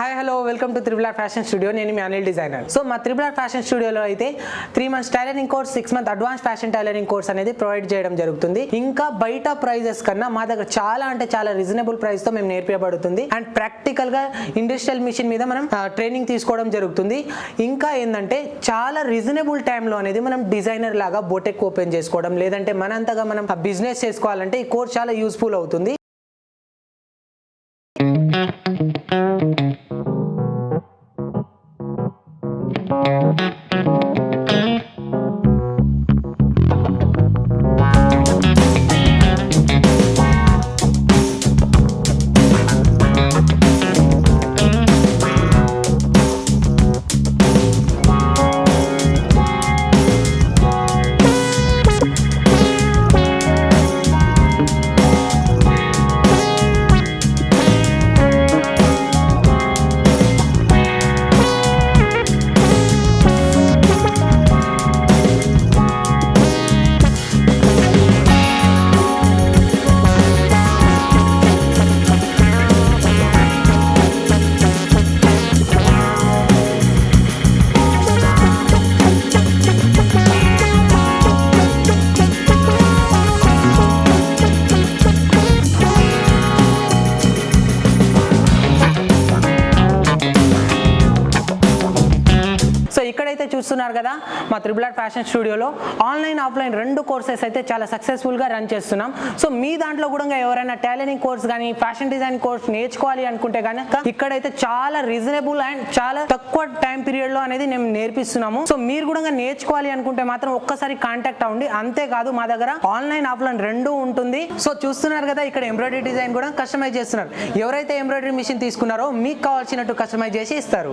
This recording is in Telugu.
Hi hello welcome to triple R fashion studio. నేను మీ అనిల్ డిజైనర్. సో మా త్రిబుల్ ఆర్ ఫ్యాషన్ స్టూడియోలో అయితే 3 months tailoring course, 6 month advance fashion tailoring course అనేది ప్రొవైడ్ చేయడం జరుగుతుంది. ఇంకా బయట ప్రైజెస్ కన్నా మా దగ్గర చాలా అంటే చాలా రీజనబుల్ ప్రైస్ తో మేము నేర్పించబడుతుంది. అండ్ ప్రాక్టికల్ గా ఇండస్ట్రియల్ మిషన్ మీద మనం ట్రైనింగ్ తీసుకోవడం జరుగుతుంది. ఇంకా ఏంటంటే చాలా రీజనబుల్ టైంలో అనేది మనం డిజైనర్ లాగా బొటెక్ ఓపెన్ చేసుకోవడం, లేదంటే మనంతగా మనం బిజినెస్ చేసుకోవాలంటే ఈ కోర్స్ చాలా యూస్ఫుల్ అవుతుంది. సో ఇక్కడైతే చూస్తున్నారు కదా, మా త్రిబుల్ ఆర్ ఫ్యాషన్ స్టూడియోలో ఆన్లైన్ ఆఫ్లైన్ 2 కోర్సెస్ అయితే చాలా సక్సెస్ఫుల్గా రన్ చేస్తున్నాం. సో మీ దాంట్లో కూడా ఎవరైనా టైలరింగ్ కోర్స్ కానీ ఫ్యాషన్ డిజైన్ కోర్స్ నేర్చుకోవాలి అనుకుంటే కనుక ఇక్కడైతే చాలా రీజనబుల్ అండ్ చాలా తక్కువ టైం పీరియడ్ లో అనేది మేము నేర్పిస్తున్నాము. సో మీరు కూడా నేర్చుకోవాలి అనుకుంటే మాత్రం ఒక్కసారి కాంటాక్ట్ అవ్వండి. అంతేకాదు మా దగ్గర ఆన్లైన్ ఆఫ్లైన్ 2 ఉంటుంది. సో చూస్తున్నారు కదా, ఇక్కడ ఎంబ్రాయిడరీ డిజైన్ కూడా కస్టమైజ్ చేస్తున్నారు. ఎవరైతే ఎంబ్రాయిడరీ మిషన్ తీసుకున్నారో మీకు కావాల్సినట్టు కస్టమైజ్ చేసి ఇస్తారు.